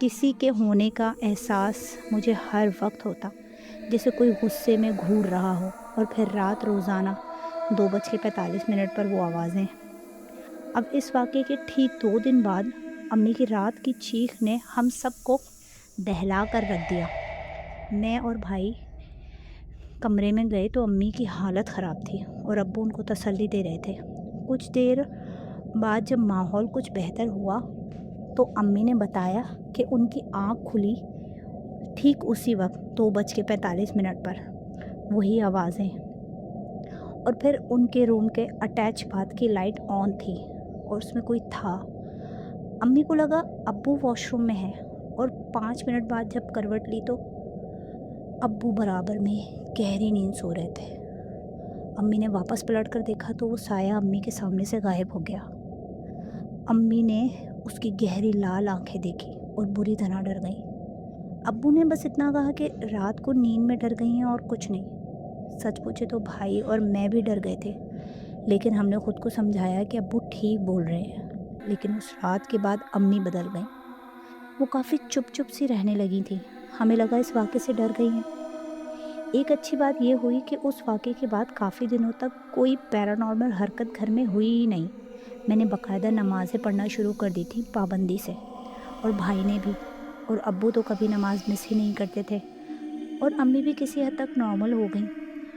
کسی کے ہونے کا احساس مجھے ہر وقت ہوتا، جیسے کوئی غصے میں گھور رہا ہو، اور پھر رات روزانہ 2:45 پر وہ آوازیں۔ اب اس واقعے کے ٹھیک 2 دن بعد امی کی رات کی چیخ نے ہم سب کو دہلا کر رکھ دیا۔ میں اور بھائی کمرے میں گئے تو امی کی حالت خراب تھی اور ابو ان کو تسلی دے رہے تھے۔ کچھ دیر بعد جب ماحول کچھ بہتر ہوا تو امی نے بتایا کہ ان کی آنکھ کھلی ٹھیک اسی وقت 2:45 پر، وہی آوازیں، اور پھر ان کے روم کے اٹیچ باتھ کی لائٹ آن تھی اور اس میں کوئی تھا۔ امی کو لگا ابو واش روم میں ہے، اور 5 منٹ بعد جب کروٹ لی تو ابو برابر میں گہری نیند سو رہے تھے۔ امی نے واپس پلٹ کر دیکھا تو وہ سایہ امی کے سامنے سے غائب ہو گیا۔ امی نے اس کی گہری لال آنکھیں دیکھی اور بری طرح ڈر گئیں۔ ابو نے بس اتنا کہا کہ رات کو نیند میں ڈر گئی ہیں اور کچھ نہیں۔ سچ پوچھے تو بھائی اور میں بھی ڈر گئے تھے، لیکن ہم نے خود کو سمجھایا کہ ابو ٹھیک بول رہے ہیں۔ لیکن اس رات کے بعد امی بدل گئیں۔ وہ کافی چپ چپ سی رہنے لگی تھیں۔ ہمیں لگا اس واقعے سے ڈر گئی ہیں۔ ایک اچھی بات یہ ہوئی کہ اس واقعے کے بعد کافی دنوں تک کوئی پیرانارمل حرکت گھر میں ہوئی ہی نہیں۔ میں نے باقاعدہ نمازیں پڑھنا شروع کر دی تھی پابندی سے، اور بھائی نے بھی، اور ابو تو کبھی نماز مس ہی نہیں کرتے تھے، اور امی بھی کسی حد تک نارمل ہو گئیں۔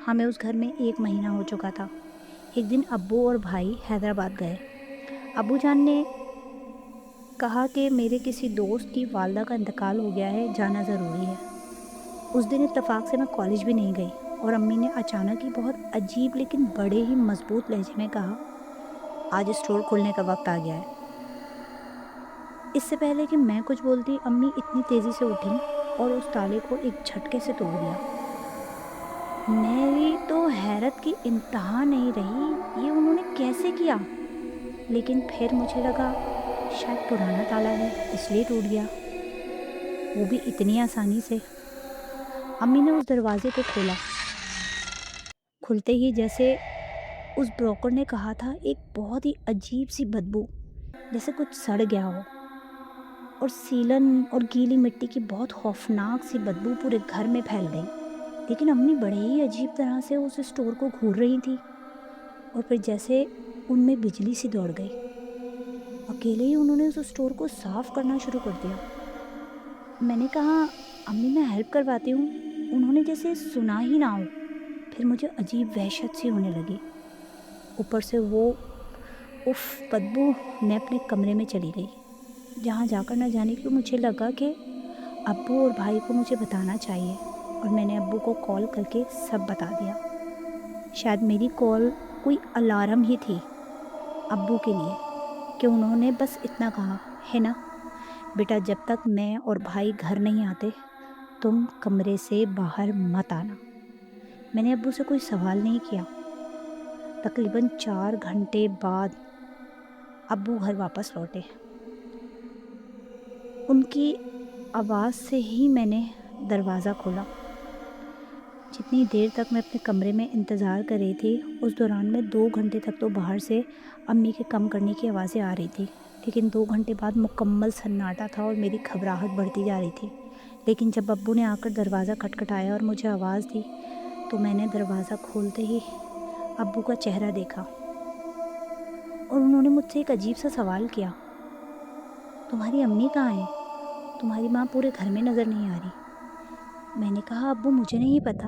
ہمیں اس گھر میں 1 مہینہ ہو چکا تھا۔ ایک دن ابو اور بھائی حیدرآباد گئے۔ ابو جان نے کہا کہ میرے کسی دوست کی والدہ کا انتقال ہو گیا ہے، جانا ضروری ہے۔ اس دن اتفاق سے میں کالج بھی نہیں گئی، اور امی نے اچانک ہی بہت عجیب لیکن بڑے ہی مضبوط لہجے میں کہا، آج اسٹور کھلنے کا وقت آ گیا ہے۔ اس سے پہلے کہ میں کچھ بولتی، امی اتنی تیزی سے اٹھیں اور اس تالے کو ایک جھٹکے سے توڑ دیا۔ میری تو حیرت کی انتہا نہیں رہی، یہ انہوں نے کیسے کیا؟ لیکن پھر مجھے لگا شاید پرانا تالا ہے اس لیے ٹوٹ گیا، وہ بھی اتنی آسانی سے۔ امی نے اس دروازے کو کھولا۔ کھلتے ہی جیسے اس بروکر نے کہا تھا، ایک بہت ہی عجیب سی بدبو، جیسے کچھ سڑ گیا ہو، اور سیلن اور گیلی مٹی کی بہت خوفناک سی بدبو پورے گھر میں پھیل گئی۔ لیکن امی بڑے ہی عجیب طرح سے اس اسٹور کو گھور رہی تھی، اور پھر جیسے ان میں بجلی سی دوڑ گئی۔ اکیلے ہی انہوں نے اس اسٹور کو صاف کرنا شروع کر دیا۔ میں نے کہا، امی میں ہیلپ کرواتی ہوں۔ انہوں نے جیسے سنا ہی نہ ہو۔ پھر مجھے عجیب وحشت سی ہونے لگی۔ اوپر سے وہ بدبو۔ میں اپنے کمرے میں چلی گئی، جہاں جا کر نہ جانے کیوں مجھے لگا کہ ابو اور بھائی کو مجھے بتانا چاہیے، اور میں نے ابو کو کال کر کے سب بتا دیا۔ شاید میری کال کوئی الارم ہی تھی ابو کے لیے، کہ انہوں نے بس اتنا کہا ہے نا، بیٹا جب تک میں اور بھائی گھر نہیں آتے تم کمرے سے باہر مت آنا۔ میں نے ابو سے کوئی سوال نہیں کیا۔ تقریباً 4 گھنٹے بعد ابو گھر واپس لوٹے۔ ان کی آواز سے ہی میں نے دروازہ کھولا۔ جتنی دیر تک میں اپنے کمرے میں انتظار کر رہی تھی، اس دوران میں 2 گھنٹے تک تو باہر سے امی کے کم کرنے کی آوازیں آ رہی تھی، لیکن 2 گھنٹے بعد مکمل سناٹا تھا اور میری گھبراہٹ بڑھتی جا رہی تھی۔ لیکن جب ابو نے آ کر دروازہ کھٹکھٹایا اور مجھے آواز دی تو میں نے دروازہ کھولتے ہی ابو کا چہرہ دیکھا، اور انہوں نے مجھ سے ایک عجیب سا سوال کیا، تمہاری امی کہاں ہیں؟ تمہاری ماں پورے گھر میں نظر نہیں آ رہی۔ میں نے کہا، ابو مجھے نہیں پتا،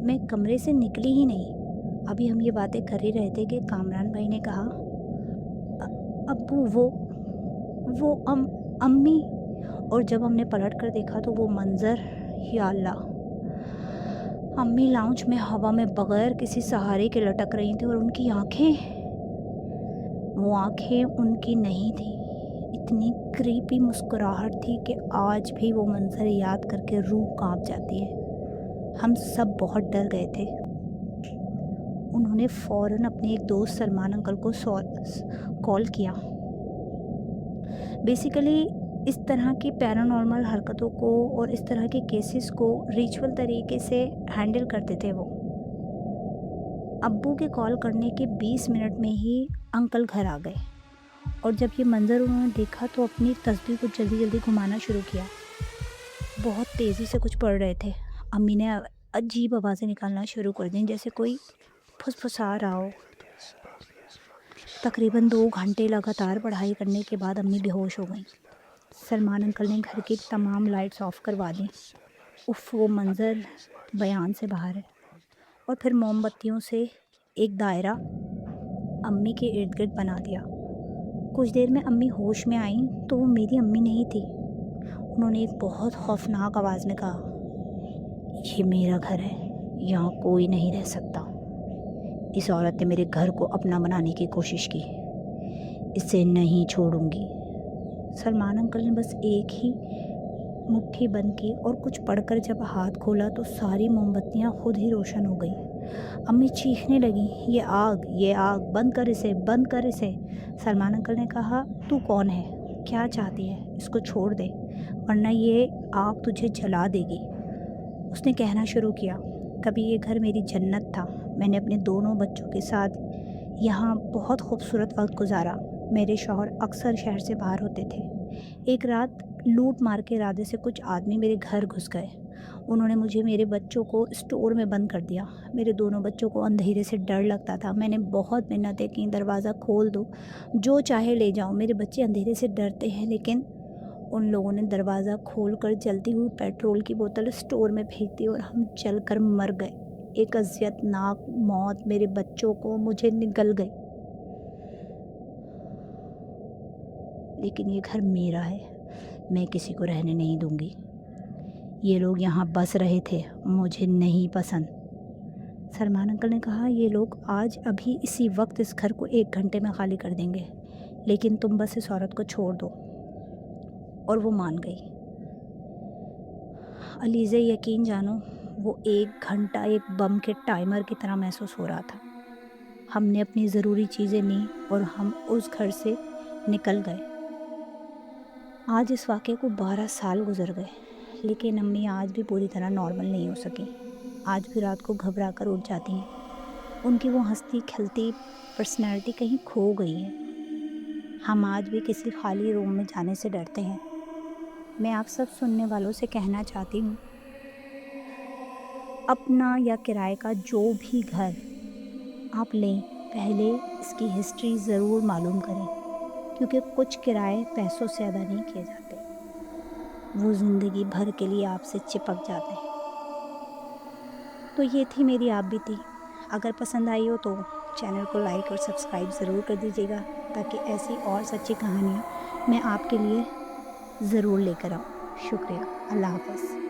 میں کمرے سے نکلی ہی نہیں۔ ابھی ہم یہ باتیں کر ہی رہے تھے کہ کامران بھائی نے کہا، ابو وہ امی۔ اور جب ہم نے پلٹ کر دیکھا تو وہ منظر، یا اللہ! امی لاؤنج میں ہوا میں بغیر کسی سہارے کے لٹک رہی تھیں، اور ان کی وہ آنکھیں ان کی نہیں تھیں۔ اتنی کریپی مسکراہٹ تھی کہ آج بھی وہ منظر یاد کر کے روح کانپ جاتی ہے۔ ہم سب بہت ڈر گئے تھے۔ انہوں نے فوراً اپنے ایک دوست سلمان انکل کو کال کیا۔ بیسیکلی اس طرح کی پیرانارمل حرکتوں کو اور اس طرح کے کیسز کو ریچول طریقے سے ہینڈل کرتے تھے وہ۔ ابو کے کال کرنے کے 20 منٹ میں ہی انکل گھر آ گئے، اور جب یہ منظر انہوں نے دیکھا تو اپنی تسبیح کو جلدی جلدی گھمانا شروع کیا۔ بہت تیزی سے کچھ پڑھ رہے تھے۔ امی نے عجیب آوازیں نکالنا شروع کر دیں، جیسے کوئی پھسپھسا رہا ہو۔ تقریباً 2 گھنٹے لگاتار پڑھائی کرنے کے بعد امی بے ہوش ہو گئیں۔ سلمان انکل نے گھر کی تمام لائٹس آف کروا دیں۔ وہ منظر بیان سے باہر ہے۔ اور پھر موم بتیوں سے ایک دائرہ امی کے ارد گرد بنا دیا۔ کچھ دیر میں امی ہوش میں آئیں تو وہ میری امی نہیں تھی۔ انہوں نے ایک بہت خوفناک آواز میں کہا، یہ میرا گھر ہے، یہاں کوئی نہیں رہ سکتا۔ اس عورت نے میرے گھر کو اپنا بنانے کی کوشش کی، اسے نہیں چھوڑوں گی۔ سلمان انکل نے بس ایک ہی مٹھی بند کی اور کچھ پڑھ کر جب ہاتھ کھولا تو ساری موم بتیاں خود ہی روشن ہو گئیں۔ امی چیخنے لگیں، یہ آگ، بند کر اسے، بند کر اسے۔ سلمان انکل نے کہا، تو کون ہے؟ کیا چاہتی ہے؟ اس کو چھوڑ دے، ورنہ یہ آگ تجھے جلا دے گی۔ اس نے کہنا شروع کیا، کبھی یہ گھر میری جنت تھا۔ میں نے اپنے دونوں بچوں کے ساتھ یہاں بہت خوبصورت وقت گزارا۔ میرے شوہر اکثر شہر سے باہر ہوتے تھے۔ ایک رات لوٹ مار کے ارادے سے کچھ آدمی میرے گھر گھس گئے۔ انہوں نے مجھے میرے بچوں کو اسٹور میں بند کر دیا۔ میرے دونوں بچوں کو اندھیرے سے ڈر لگتا تھا۔ میں نے بہت منتیں کیں، دروازہ کھول دو، جو چاہے لے جاؤ۔ میرے بچے اندھیرے سے ڈرتے ہیں، لیکن ان لوگوں نے دروازہ کھول کر جلتی ہوئی پیٹرول کی بوتل اسٹور میں پھینک دی اور ہم جل کر مر گئے۔ ایک اذیت ناک موت میرے بچوں کو مجھے نگل گئی۔ لیکن یہ گھر میرا ہے، میں کسی کو رہنے نہیں دوں گی۔ یہ لوگ یہاں بس رہے تھے، مجھے نہیں پسند۔ سلمان انکل نے کہا، یہ لوگ آج ابھی اسی وقت اس گھر کو 1 گھنٹے میں خالی کر دیں گے، لیکن تم بس اس عورت کو چھوڑ دو۔ اور وہ مان گئی۔ علیزے، یقین جانو، وہ 1 گھنٹہ ایک بم کے ٹائمر کی طرح محسوس ہو رہا تھا۔ ہم نے اپنی ضروری چیزیں لیں اور ہم اس گھر سے نکل گئے۔ آج اس واقعے کو 12 سال گزر گئے، لیکن امی آج بھی پوری طرح نارمل نہیں ہو سکیں۔ آج بھی رات کو گھبرا کر اٹھ جاتی ہیں۔ ان کی وہ ہنستی کھلتی پرسنالٹی کہیں کھو گئی ہے۔ ہم آج بھی کسی خالی روم میں جانے سے ڈرتے ہیں۔ میں آپ سب سننے والوں سے کہنا چاہتی ہوں، اپنا یا کرائے کا جو بھی گھر آپ لیں، پہلے اس کی ہسٹری ضرور معلوم کریں، کیونکہ کچھ کرائے پیسوں سے ادا نہیں کیے جاتے، وہ زندگی بھر کے لیے آپ سے چپک جاتے ہیں۔ تو یہ تھی میری آپ بیتی۔ اگر پسند آئی ہو تو چینل کو لائک اور سبسکرائب ضرور کر دیجیے گا، تاکہ ایسی اور سچی کہانیاں میں آپ کے لیے ضرور لے کر آؤں۔ شکریہ۔ اللہ حافظ۔